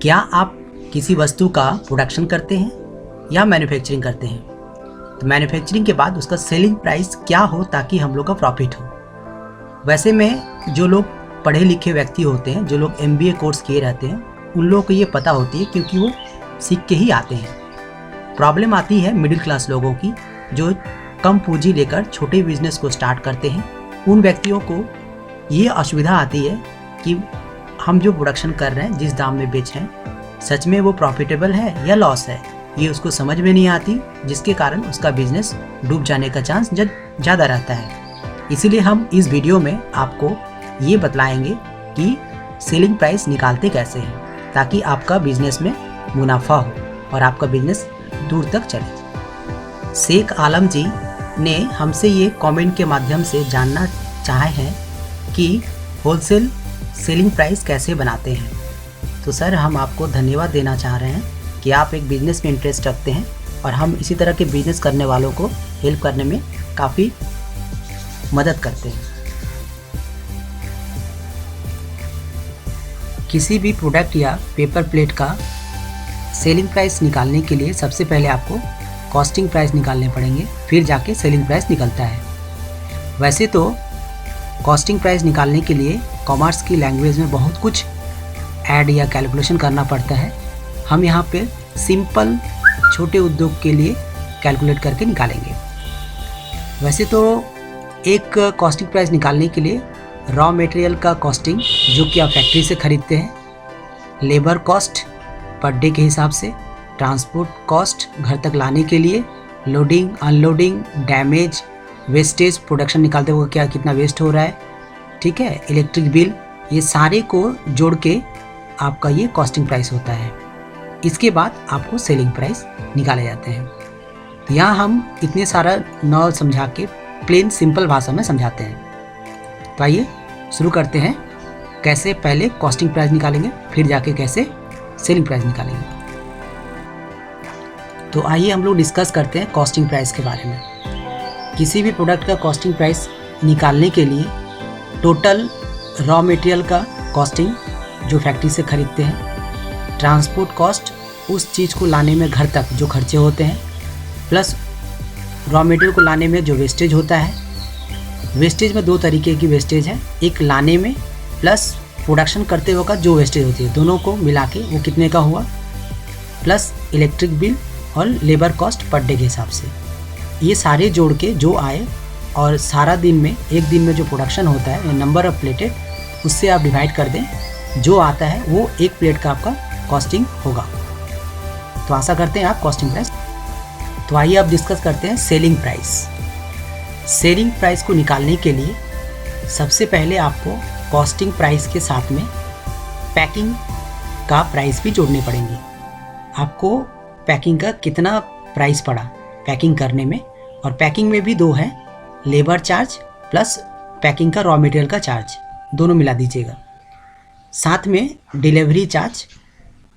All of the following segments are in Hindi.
क्या आप किसी वस्तु का प्रोडक्शन करते हैं या मैन्युफैक्चरिंग करते हैं? तो मैन्युफैक्चरिंग के बाद उसका सेलिंग प्राइस क्या हो ताकि हम लोग का प्रॉफिट हो। वैसे में जो लोग पढ़े लिखे व्यक्ति होते हैं, जो लोग MBA कोर्स किए रहते हैं, उन लोगों को ये पता होती है क्योंकि वो सीख के ही आते हैं। प्रॉब्लम आती है मिडिल क्लास लोगों की, जो कम पूंजी लेकर छोटे बिजनेस को स्टार्ट करते हैं। उन व्यक्तियों को ये असुविधा आती है कि हम जो प्रोडक्शन कर रहे हैं, जिस दाम में बेच रहे हैं, सच में वो प्रॉफिटेबल है या लॉस है, ये उसको समझ में नहीं आती, जिसके कारण उसका बिजनेस डूब जाने का चांस ज़्यादा रहता है। इसीलिए हम इस वीडियो में आपको ये बतलाएंगे कि सेलिंग प्राइस निकालते कैसे हैं ताकि आपका बिजनेस में मुनाफा हो और आपका बिजनेस दूर तक चले। शेख आलम जी ने हमसे ये कमेंट के माध्यम से जानना चाहे हैं कि होलसेल सेलिंग प्राइस कैसे बनाते हैं। तो सर, हम आपको धन्यवाद देना चाह रहे हैं कि आप एक बिज़नेस में इंटरेस्ट रखते हैं और हम इसी तरह के बिज़नेस करने वालों को हेल्प करने में काफ़ी मदद करते हैं। किसी भी प्रोडक्ट या पेपर प्लेट का सेलिंग प्राइस निकालने के लिए सबसे पहले आपको कॉस्टिंग प्राइस निकालने पड़ेंगे, फिर जाके सेलिंग प्राइस निकलता है। वैसे तो कॉस्टिंग प्राइस निकालने के लिए कॉमर्स की लैंग्वेज में बहुत कुछ ऐड या कैलकुलेशन करना पड़ता है। हम यहाँ पे सिंपल छोटे उद्योग के लिए कैलकुलेट करके निकालेंगे। वैसे तो एक कॉस्टिंग प्राइस निकालने के लिए रॉ मटेरियल का कॉस्टिंग, जो कि आप फैक्ट्री से ख़रीदते हैं, लेबर कॉस्ट पर डे के हिसाब से, ट्रांसपोर्ट कॉस्ट घर तक लाने के लिए, loading unloading, damage, wastage, production निकालते हुए क्या कितना वेस्ट हो रहा है, ठीक है, इलेक्ट्रिक बिल, ये सारे को जोड़ के आपका ये कॉस्टिंग प्राइस होता है। इसके बाद आपको सेलिंग प्राइस निकाले जाते हैं। तो यहाँ हम इतने सारा न समझा के प्लेन सिंपल भाषा में समझाते हैं। तो आइए शुरू करते हैं, कैसे पहले कॉस्टिंग प्राइस निकालेंगे, फिर जाके कैसे सेलिंग प्राइस निकालेंगे। तो आइए हम लोग डिस्कस करते हैं कॉस्टिंग प्राइस के बारे में। किसी भी प्रोडक्ट का कॉस्टिंग प्राइस निकालने के लिए टोटल रॉ मटेरियल का कॉस्टिंग जो फैक्ट्री से ख़रीदते हैं, ट्रांसपोर्ट कॉस्ट उस चीज़ को लाने में घर तक जो खर्चे होते हैं, प्लस रॉ मटेरियल को लाने में जो वेस्टेज होता है। वेस्टेज में दो तरीके की वेस्टेज है, एक लाने में प्लस प्रोडक्शन करते वक्त जो वेस्टेज होती है, दोनों को मिला के वो कितने का हुआ, प्लस इलेक्ट्रिक बिल और लेबर कॉस्ट पर डे के हिसाब से। ये सारे जोड़ के जो आए और सारा दिन में, एक दिन में जो प्रोडक्शन होता है, नंबर ऑफ प्लेटेड, उससे आप डिवाइड कर दें, जो आता है वो एक प्लेट का आपका कॉस्टिंग होगा। तो आशा करते हैं आप कॉस्टिंग प्राइस। तो आइए अब डिस्कस करते हैं सेलिंग प्राइस। सेलिंग प्राइस को निकालने के लिए सबसे पहले आपको कॉस्टिंग प्राइस के साथ में पैकिंग का प्राइस भी जोड़ने पड़ेंगे। आपको पैकिंग का कितना प्राइस पड़ा पैकिंग करने में, और पैकिंग में भी दो है, लेबर चार्ज प्लस पैकिंग का रॉ मटेरियल का चार्ज, दोनों मिला दीजिएगा। साथ में डिलीवरी चार्ज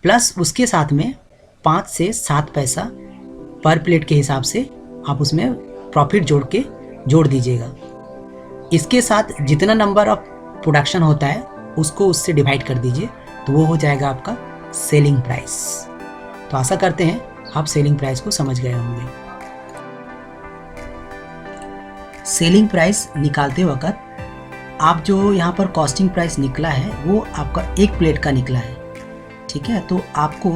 प्लस उसके साथ में 5 से 7 पैसा पर प्लेट के हिसाब से आप उसमें प्रॉफिट जोड़ दीजिएगा। इसके साथ जितना नंबर ऑफ प्रोडक्शन होता है उसको उससे डिवाइड कर दीजिए, तो वो हो जाएगा आपका सेलिंग प्राइस। तो आशा करते हैं आप सेलिंग प्राइस को समझ गए होंगे। सेलिंग प्राइस निकालते वक्त आप जो यहाँ पर कॉस्टिंग प्राइस निकला है वो आपका एक प्लेट का निकला है, ठीक है। तो आपको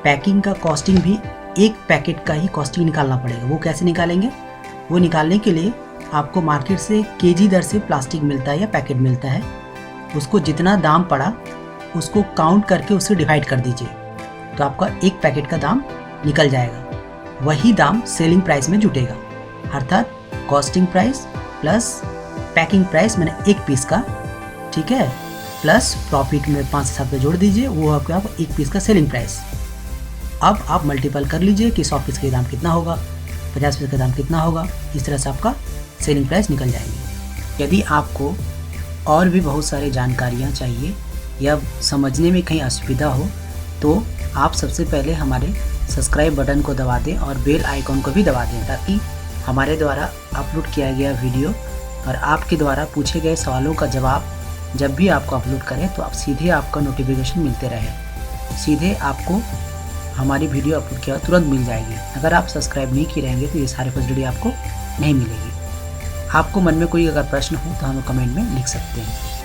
पैकिंग का कॉस्टिंग भी एक पैकेट का ही कॉस्टिंग निकालना पड़ेगा। वो कैसे निकालेंगे? वो निकालने के लिए आपको मार्केट से केजी दर से प्लास्टिक मिलता है या पैकेट मिलता है, उसको जितना दाम पड़ा उसको काउंट करके उससे डिवाइड कर दीजिए, तो आपका एक पैकेट का दाम निकल जाएगा। वही दाम सेलिंग प्राइस में जुटेगा, अर्थात costing price plus packing price मैंने एक पीस का, ठीक है, प्लस प्रॉफिट में 5 से 7 पे जोड़ दीजिए, वो आपका एक पीस का सेलिंग प्राइस। अब आप मल्टीपल कर लीजिए कि 100 पीस का दाम कितना होगा, 50 पीस का दाम कितना होगा, इस तरह से आपका सेलिंग प्राइस निकल जाएंगे। यदि आपको और भी बहुत सारी जानकारियाँ चाहिए या समझने में कहीं असुविधा हो तो आप सबसे पहले हमारे सब्सक्राइब बटन को दबा दें और बेल आइकॉन को भी दबा दें, ताकि हमारे द्वारा अपलोड किया गया वीडियो और आपके द्वारा पूछे गए सवालों का जवाब जब भी आपको अपलोड करें तो आप सीधे आपका नोटिफिकेशन मिलते रहे। सीधे आपको हमारी वीडियो अपलोड किया तुरंत मिल जाएगी। अगर आप सब्सक्राइब नहीं किए रहेंगे तो ये सारे फैसिलिटी आपको नहीं मिलेगी। आपको मन में कोई अगर प्रश्न हो तो हमें कमेंट में लिख सकते हैं।